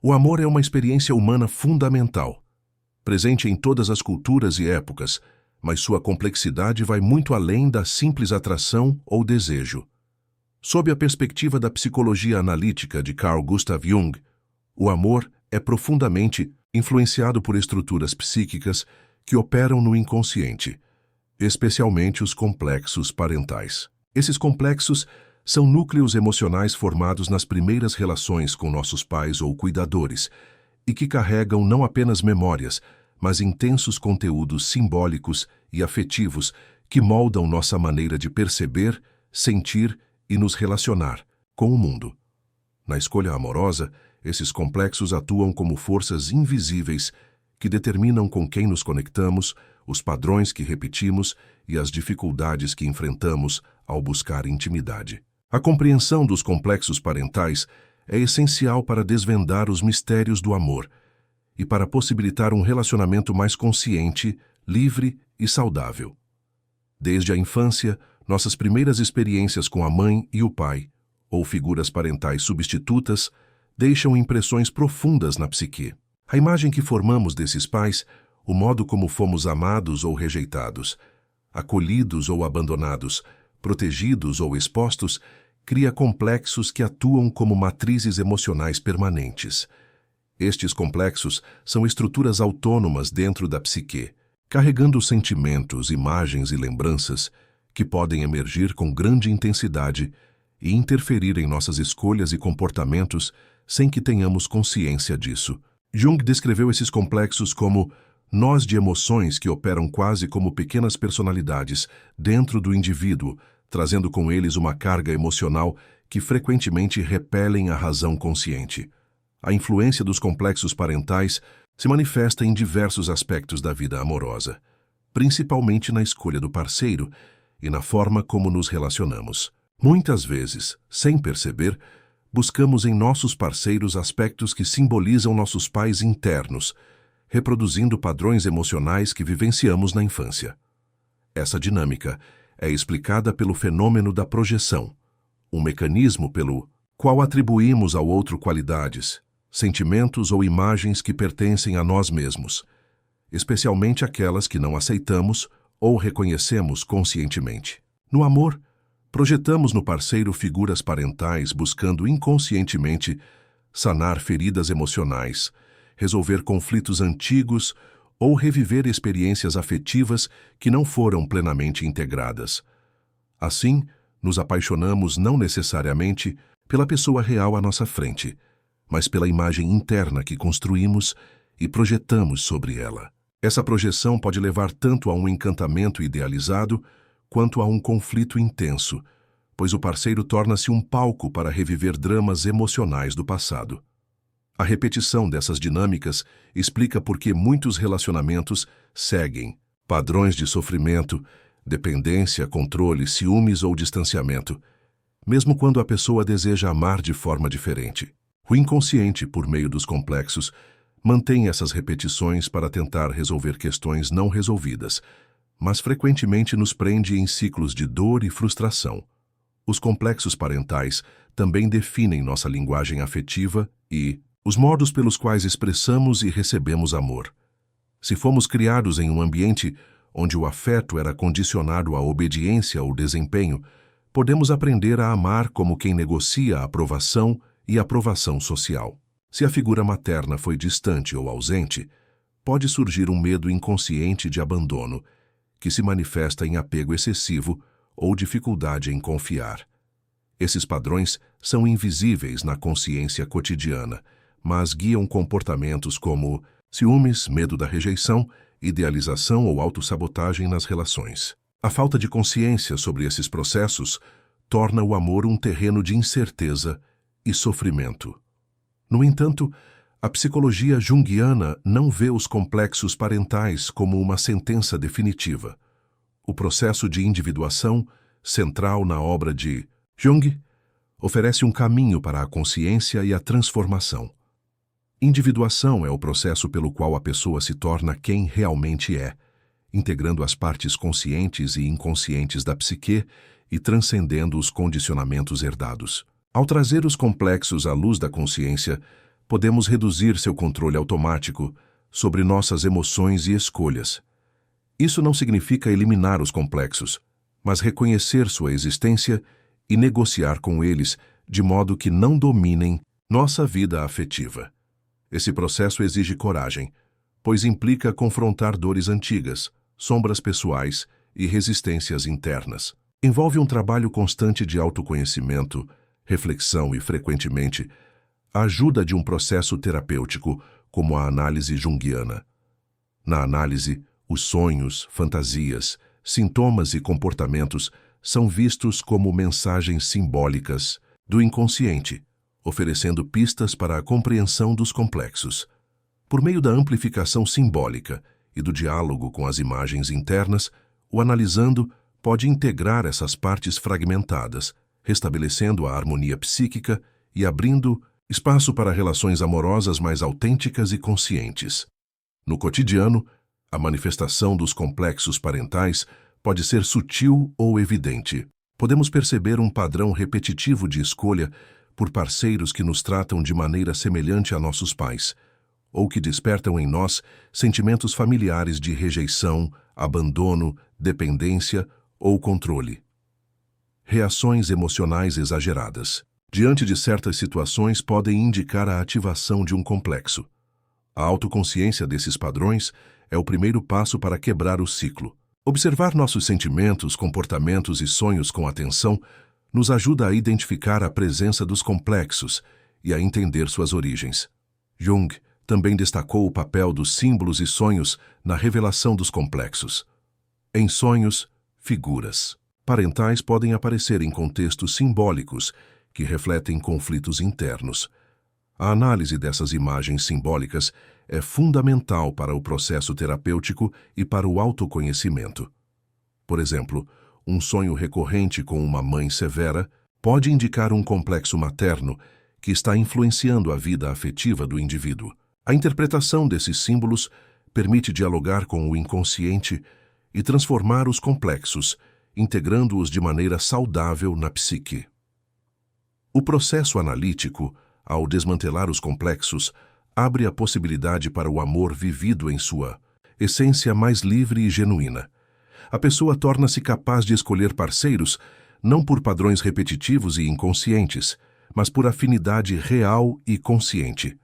O amor é uma experiência humana fundamental, presente em todas as culturas e épocas, mas sua complexidade vai muito além da simples atração ou desejo. Sob a perspectiva da psicologia analítica de Carl Gustav Jung, o amor é profundamente influenciado por estruturas psíquicas que operam no inconsciente, especialmente os complexos parentais. Esses complexos são núcleos emocionais formados nas primeiras relações com nossos pais ou cuidadores e que carregam não apenas memórias, mas intensos conteúdos simbólicos e afetivos que moldam nossa maneira de perceber, sentir e nos relacionar com o mundo. Na escolha amorosa, esses complexos atuam como forças invisíveis que determinam com quem nos conectamos, os padrões que repetimos e as dificuldades que enfrentamos ao buscar intimidade. A compreensão dos complexos parentais é essencial para desvendar os mistérios do amor e para possibilitar um relacionamento mais consciente, livre e saudável. Desde a infância, nossas primeiras experiências com a mãe e o pai, ou figuras parentais substitutas, deixam impressões profundas na psique. A imagem que formamos desses pais, o modo como fomos amados ou rejeitados, acolhidos ou abandonados, protegidos ou expostos, cria complexos que atuam como matrizes emocionais permanentes. Estes complexos são estruturas autônomas dentro da psique, carregando sentimentos, imagens e lembranças que podem emergir com grande intensidade e interferir em nossas escolhas e comportamentos sem que tenhamos consciência disso. Jung descreveu esses complexos como nós de emoções que operam quase como pequenas personalidades dentro do indivíduo, trazendo com eles uma carga emocional que frequentemente repelem a razão consciente. A influência dos complexos parentais se manifesta em diversos aspectos da vida amorosa, principalmente na escolha do parceiro e na forma como nos relacionamos. Muitas vezes, sem perceber, buscamos em nossos parceiros aspectos que simbolizam nossos pais internos, reproduzindo padrões emocionais que vivenciamos na infância. Essa dinâmica é explicada pelo fenômeno da projeção, um mecanismo pelo qual atribuímos ao outro qualidades, sentimentos ou imagens que pertencem a nós mesmos, especialmente aquelas que não aceitamos ou reconhecemos conscientemente. No amor, projetamos no parceiro figuras parentais buscando inconscientemente sanar feridas emocionais, resolver conflitos antigos ou reviver experiências afetivas que não foram plenamente integradas. Assim, nos apaixonamos não necessariamente pela pessoa real à nossa frente, mas pela imagem interna que construímos e projetamos sobre ela. Essa projeção pode levar tanto a um encantamento idealizado quanto a um conflito intenso, pois o parceiro torna-se um palco para reviver dramas emocionais do passado. A repetição dessas dinâmicas explica por que muitos relacionamentos seguem padrões de sofrimento, dependência, controle, ciúmes ou distanciamento, mesmo quando a pessoa deseja amar de forma diferente. O inconsciente, por meio dos complexos, mantém essas repetições para tentar resolver questões não resolvidas, mas frequentemente nos prende em ciclos de dor e frustração. Os complexos parentais também definem nossa linguagem afetiva e os modos pelos quais expressamos e recebemos amor. Se fomos criados em um ambiente onde o afeto era condicionado à obediência ou desempenho, podemos aprender a amar como quem negocia a aprovação e aprovação social. Se a figura materna foi distante ou ausente, pode surgir um medo inconsciente de abandono, que se manifesta em apego excessivo ou dificuldade em confiar. Esses padrões são invisíveis na consciência cotidiana, mas guiam comportamentos como ciúmes, medo da rejeição, idealização ou autossabotagem nas relações. A falta de consciência sobre esses processos torna o amor um terreno de incerteza e sofrimento. No entanto, a psicologia junguiana não vê os complexos parentais como uma sentença definitiva. O processo de individuação, central na obra de Jung, oferece um caminho para a consciência e a transformação. Individuação é o processo pelo qual a pessoa se torna quem realmente é, integrando as partes conscientes e inconscientes da psique e transcendendo os condicionamentos herdados. Ao trazer os complexos à luz da consciência, podemos reduzir seu controle automático sobre nossas emoções e escolhas. Isso não significa eliminar os complexos, mas reconhecer sua existência e negociar com eles de modo que não dominem nossa vida afetiva. Esse processo exige coragem, pois implica confrontar dores antigas, sombras pessoais e resistências internas. Envolve um trabalho constante de autoconhecimento, reflexão e, frequentemente, a ajuda de um processo terapêutico, como a análise junguiana. Na análise, os sonhos, fantasias, sintomas e comportamentos são vistos como mensagens simbólicas do inconsciente, oferecendo pistas para a compreensão dos complexos. Por meio da amplificação simbólica e do diálogo com as imagens internas, o analisando pode integrar essas partes fragmentadas, restabelecendo a harmonia psíquica e abrindo espaço para relações amorosas mais autênticas e conscientes. No cotidiano, a manifestação dos complexos parentais pode ser sutil ou evidente. Podemos perceber um padrão repetitivo de escolha por parceiros que nos tratam de maneira semelhante a nossos pais, ou que despertam em nós sentimentos familiares de rejeição, abandono, dependência ou controle. Reações emocionais exageradas. Diante de certas situações podem indicar a ativação de um complexo. A autoconsciência desses padrões é o primeiro passo para quebrar o ciclo. Observar nossos sentimentos, comportamentos e sonhos com atenção nos ajuda a identificar a presença dos complexos e a entender suas origens. Jung também destacou o papel dos símbolos e sonhos na revelação dos complexos. Em sonhos, figuras parentais podem aparecer em contextos simbólicos que refletem conflitos internos. A análise dessas imagens simbólicas é fundamental para o processo terapêutico e para o autoconhecimento. Por exemplo, um sonho recorrente com uma mãe severa pode indicar um complexo materno que está influenciando a vida afetiva do indivíduo. A interpretação desses símbolos permite dialogar com o inconsciente e transformar os complexos, integrando-os de maneira saudável na psique. O processo analítico, ao desmantelar os complexos, abre a possibilidade para o amor vivido em sua essência mais livre e genuína. A pessoa torna-se capaz de escolher parceiros não por padrões repetitivos e inconscientes, mas por afinidade real e consciente.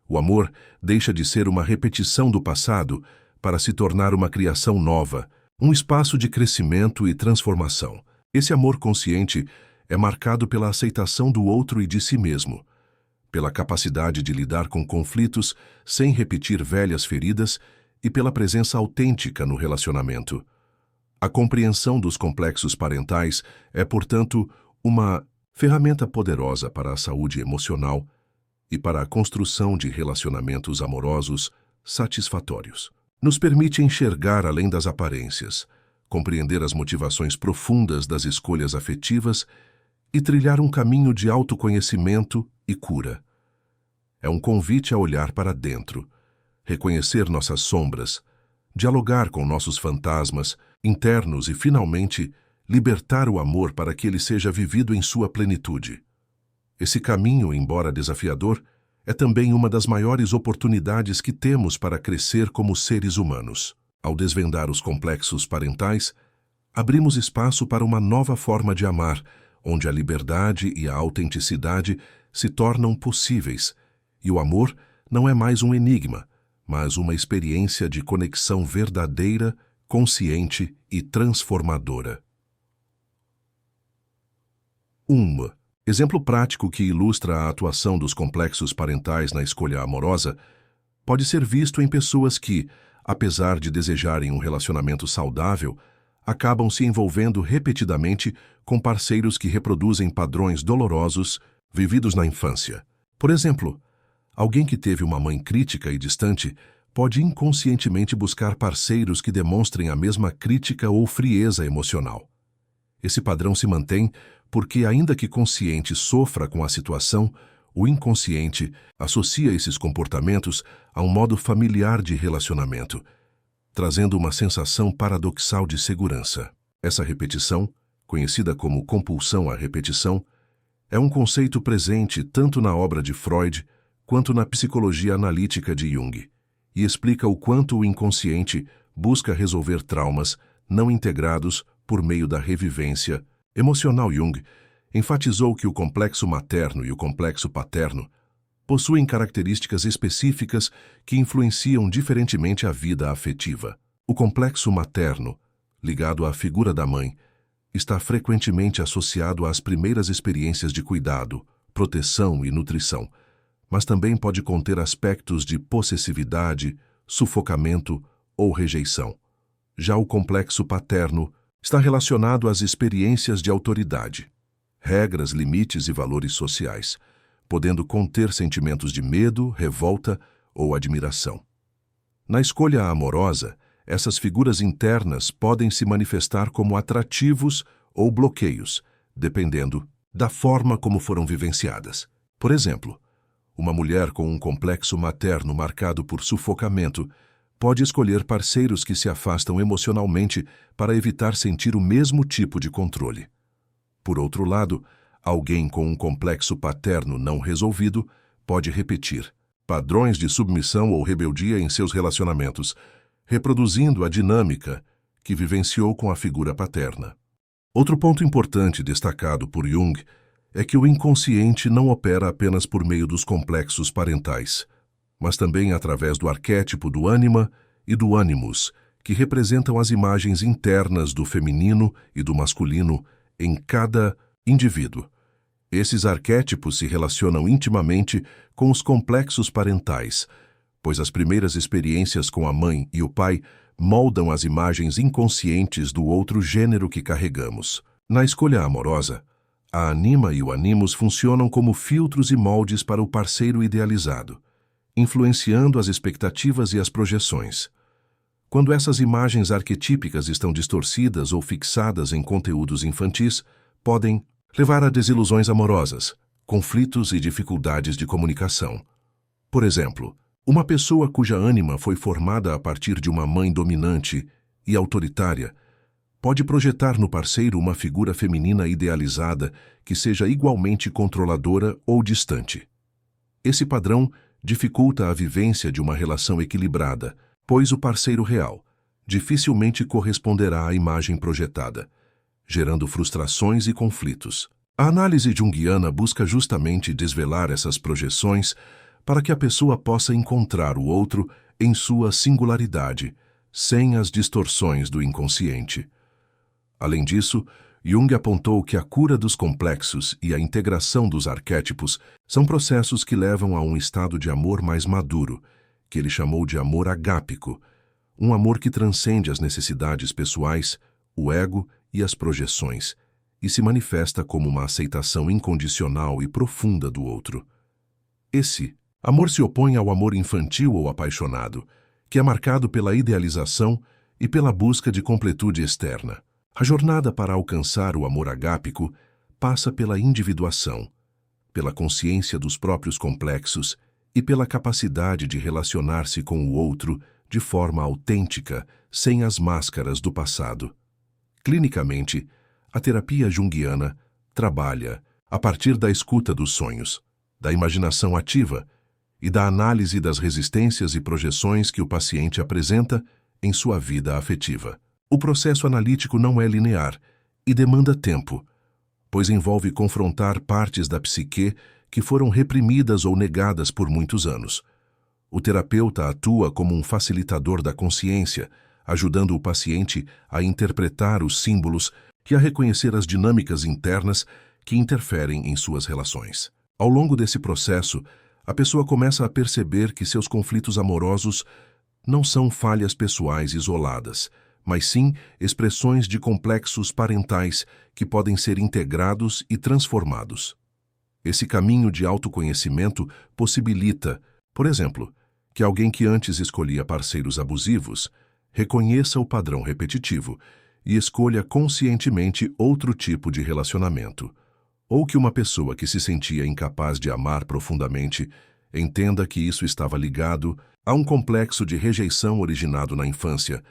O amor deixa de ser uma repetição do passado para se tornar uma criação nova, um espaço de crescimento e transformação. Esse amor consciente é marcado pela aceitação do outro e de si mesmo, pela capacidade de lidar com conflitos sem repetir velhas feridas e pela presença autêntica no relacionamento. A compreensão dos complexos parentais é, portanto, uma ferramenta poderosa para a saúde emocional e para a construção de relacionamentos amorosos satisfatórios. Nos permite enxergar além das aparências, compreender as motivações profundas das escolhas afetivas e trilhar um caminho de autoconhecimento e cura. É um convite a olhar para dentro, reconhecer nossas sombras, dialogar com nossos fantasmas internos e, finalmente, libertar o amor para que ele seja vivido em sua plenitude. Esse caminho, embora desafiador, é também uma das maiores oportunidades que temos para crescer como seres humanos. Ao desvendar os complexos parentais, abrimos espaço para uma nova forma de amar, onde a liberdade e a autenticidade se tornam possíveis, e o amor não é mais um enigma, mas uma experiência de conexão verdadeira, consciente e transformadora. 1. Exemplo prático que ilustra a atuação dos complexos parentais na escolha amorosa pode ser visto em pessoas que, apesar de desejarem um relacionamento saudável, acabam se envolvendo repetidamente com parceiros que reproduzem padrões dolorosos vividos na infância. Por exemplo, alguém que teve uma mãe crítica e distante pode inconscientemente buscar parceiros que demonstrem a mesma crítica ou frieza emocional. Esse padrão se mantém porque, ainda que consciente sofra com a situação, o inconsciente associa esses comportamentos a um modo familiar de relacionamento, trazendo uma sensação paradoxal de segurança. Essa repetição, conhecida como compulsão à repetição, é um conceito presente tanto na obra de Freud quanto na psicologia analítica de Jung, e explica o quanto o inconsciente busca resolver traumas não integrados por meio da revivência emocional. Jung enfatizou que o complexo materno e o complexo paterno possuem características específicas que influenciam diferentemente a vida afetiva. O complexo materno, ligado à figura da mãe, está frequentemente associado às primeiras experiências de cuidado, proteção e nutrição, mas também pode conter aspectos de possessividade, sufocamento ou rejeição. Já o complexo paterno está relacionado às experiências de autoridade, regras, limites e valores sociais, podendo conter sentimentos de medo, revolta ou admiração. Na escolha amorosa, essas figuras internas podem se manifestar como atrativos ou bloqueios, dependendo da forma como foram vivenciadas. Por exemplo, uma mulher com um complexo materno marcado por sufocamento pode escolher parceiros que se afastam emocionalmente para evitar sentir o mesmo tipo de controle. Por outro lado, alguém com um complexo paterno não resolvido pode repetir padrões de submissão ou rebeldia em seus relacionamentos, reproduzindo a dinâmica que vivenciou com a figura paterna. Outro ponto importante destacado por Jung é que o inconsciente não opera apenas por meio dos complexos parentais, mas também através do arquétipo do ânima e do ânimos, que representam as imagens internas do feminino e do masculino em cada indivíduo. Esses arquétipos se relacionam intimamente com os complexos parentais, pois as primeiras experiências com a mãe e o pai moldam as imagens inconscientes do outro gênero que carregamos. Na escolha amorosa, a anima e o animus funcionam como filtros e moldes para o parceiro idealizado, influenciando as expectativas e as projeções. Quando essas imagens arquetípicas estão distorcidas ou fixadas em conteúdos infantis, podem levar a desilusões amorosas, conflitos e dificuldades de comunicação. Por exemplo, uma pessoa cuja ânima foi formada a partir de uma mãe dominante e autoritária pode projetar no parceiro uma figura feminina idealizada que seja igualmente controladora ou distante. Esse padrão dificulta a vivência de uma relação equilibrada, pois o parceiro real dificilmente corresponderá à imagem projetada, gerando frustrações e conflitos. A análise junguiana busca justamente desvelar essas projeções para que a pessoa possa encontrar o outro em sua singularidade, sem as distorções do inconsciente. Além disso, Jung apontou que a cura dos complexos e a integração dos arquétipos são processos que levam a um estado de amor mais maduro, que ele chamou de amor agápico, um amor que transcende as necessidades pessoais, o ego e as projeções, e se manifesta como uma aceitação incondicional e profunda do outro. Esse amor se opõe ao amor infantil ou apaixonado, que é marcado pela idealização e pela busca de completude externa. A jornada para alcançar o amor agápico passa pela individuação, pela consciência dos próprios complexos e pela capacidade de relacionar-se com o outro de forma autêntica, sem as máscaras do passado. Clinicamente, a terapia junguiana trabalha a partir da escuta dos sonhos, da imaginação ativa e da análise das resistências e projeções que o paciente apresenta em sua vida afetiva. O processo analítico não é linear e demanda tempo, pois envolve confrontar partes da psique que foram reprimidas ou negadas por muitos anos. O terapeuta atua como um facilitador da consciência, ajudando o paciente a interpretar os símbolos e a reconhecer as dinâmicas internas que interferem em suas relações. Ao longo desse processo, a pessoa começa a perceber que seus conflitos amorosos não são falhas pessoais isoladas, mas sim expressões de complexos parentais que podem ser integrados e transformados. Esse caminho de autoconhecimento possibilita, por exemplo, que alguém que antes escolhia parceiros abusivos reconheça o padrão repetitivo e escolha conscientemente outro tipo de relacionamento, ou que uma pessoa que se sentia incapaz de amar profundamente entenda que isso estava ligado a um complexo de rejeição originado na infância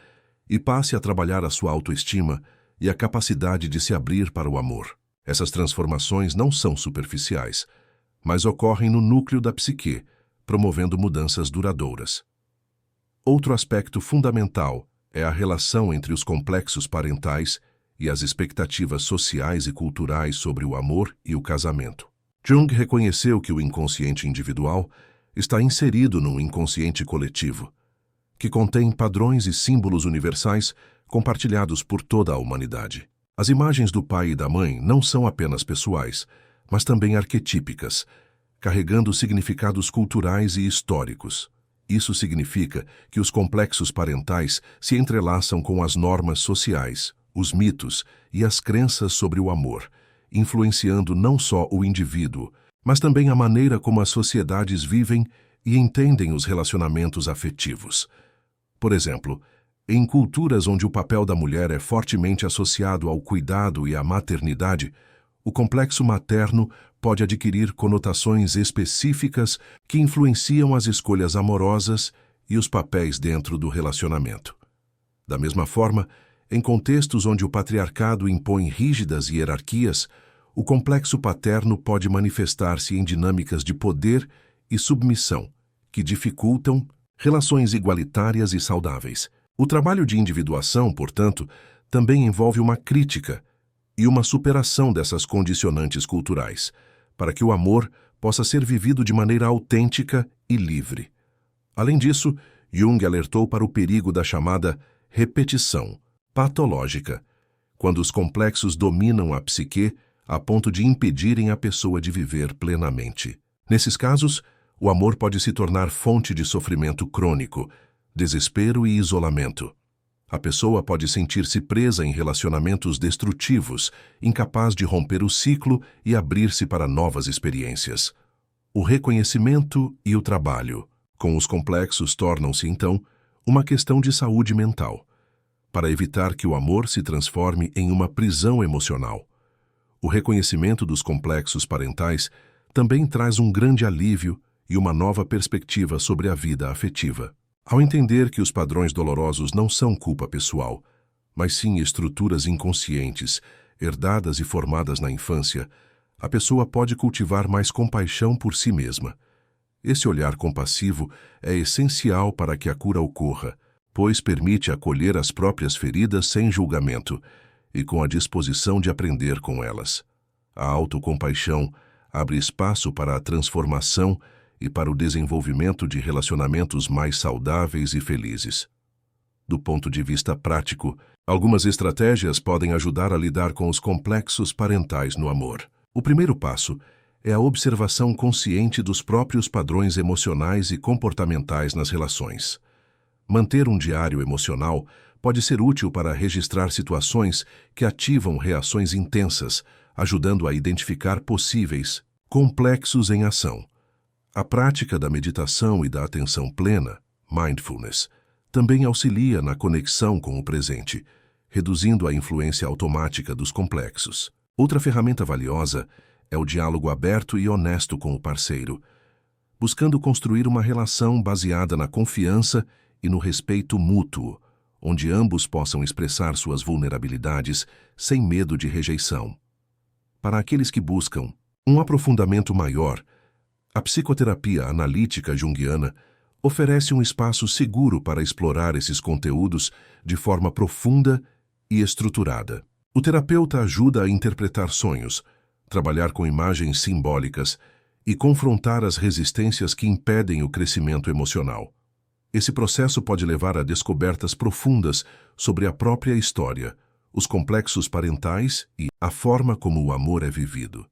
e passe a trabalhar a sua autoestima e a capacidade de se abrir para o amor. Essas transformações não são superficiais, mas ocorrem no núcleo da psique, promovendo mudanças duradouras. Outro aspecto fundamental é a relação entre os complexos parentais e as expectativas sociais e culturais sobre o amor e o casamento. Jung reconheceu que o inconsciente individual está inserido num inconsciente coletivo, que contém padrões e símbolos universais compartilhados por toda a humanidade. As imagens do pai e da mãe não são apenas pessoais, mas também arquetípicas, carregando significados culturais e históricos. Isso significa que os complexos parentais se entrelaçam com as normas sociais, os mitos e as crenças sobre o amor, influenciando não só o indivíduo, mas também a maneira como as sociedades vivem e entendem os relacionamentos afetivos. Por exemplo, em culturas onde o papel da mulher é fortemente associado ao cuidado e à maternidade, o complexo materno pode adquirir conotações específicas que influenciam as escolhas amorosas e os papéis dentro do relacionamento. Da mesma forma, em contextos onde o patriarcado impõe rígidas hierarquias, o complexo paterno pode manifestar-se em dinâmicas de poder e submissão, que dificultam relações igualitárias e saudáveis. O trabalho de individuação, portanto, também envolve uma crítica e uma superação dessas condicionantes culturais, para que o amor possa ser vivido de maneira autêntica e livre. Além disso, Jung alertou para o perigo da chamada repetição patológica, quando os complexos dominam a psique a ponto de impedirem a pessoa de viver plenamente. Nesses casos, o amor pode se tornar fonte de sofrimento crônico, desespero e isolamento. A pessoa pode sentir-se presa em relacionamentos destrutivos, incapaz de romper o ciclo e abrir-se para novas experiências. O reconhecimento e o trabalho com os complexos tornam-se, então, uma questão de saúde mental, para evitar que o amor se transforme em uma prisão emocional. O reconhecimento dos complexos parentais também traz um grande alívio e uma nova perspectiva sobre a vida afetiva. Ao entender que os padrões dolorosos não são culpa pessoal, mas sim estruturas inconscientes, herdadas e formadas na infância, a pessoa pode cultivar mais compaixão por si mesma. Esse olhar compassivo é essencial para que a cura ocorra, pois permite acolher as próprias feridas sem julgamento e com a disposição de aprender com elas. A autocompaixão abre espaço para a transformação e para o desenvolvimento de relacionamentos mais saudáveis e felizes. Do ponto de vista prático, algumas estratégias podem ajudar a lidar com os complexos parentais no amor. O primeiro passo é a observação consciente dos próprios padrões emocionais e comportamentais nas relações. Manter um diário emocional pode ser útil para registrar situações que ativam reações intensas, ajudando a identificar possíveis complexos em ação. A prática da meditação e da atenção plena, mindfulness, também auxilia na conexão com o presente, reduzindo a influência automática dos complexos. Outra ferramenta valiosa é o diálogo aberto e honesto com o parceiro, buscando construir uma relação baseada na confiança e no respeito mútuo, onde ambos possam expressar suas vulnerabilidades sem medo de rejeição. Para aqueles que buscam um aprofundamento maior, a psicoterapia analítica junguiana oferece um espaço seguro para explorar esses conteúdos de forma profunda e estruturada. O terapeuta ajuda a interpretar sonhos, trabalhar com imagens simbólicas e confrontar as resistências que impedem o crescimento emocional. Esse processo pode levar a descobertas profundas sobre a própria história, os complexos parentais e a forma como o amor é vivido.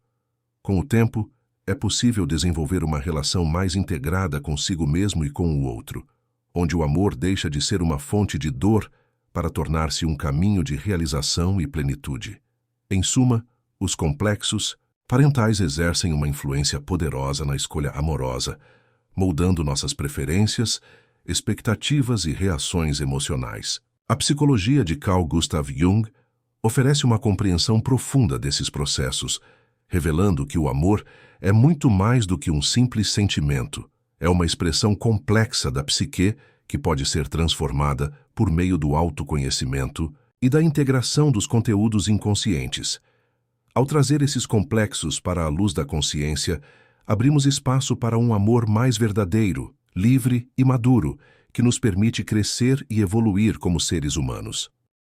Com o tempo, é possível desenvolver uma relação mais integrada consigo mesmo e com o outro, onde o amor deixa de ser uma fonte de dor para tornar-se um caminho de realização e plenitude. Em suma, os complexos parentais exercem uma influência poderosa na escolha amorosa, moldando nossas preferências, expectativas e reações emocionais. A psicologia de Carl Gustav Jung oferece uma compreensão profunda desses processos, revelando que o amor é muito mais do que um simples sentimento. É uma expressão complexa da psique que pode ser transformada por meio do autoconhecimento e da integração dos conteúdos inconscientes. Ao trazer esses complexos para a luz da consciência, abrimos espaço para um amor mais verdadeiro, livre e maduro, que nos permite crescer e evoluir como seres humanos.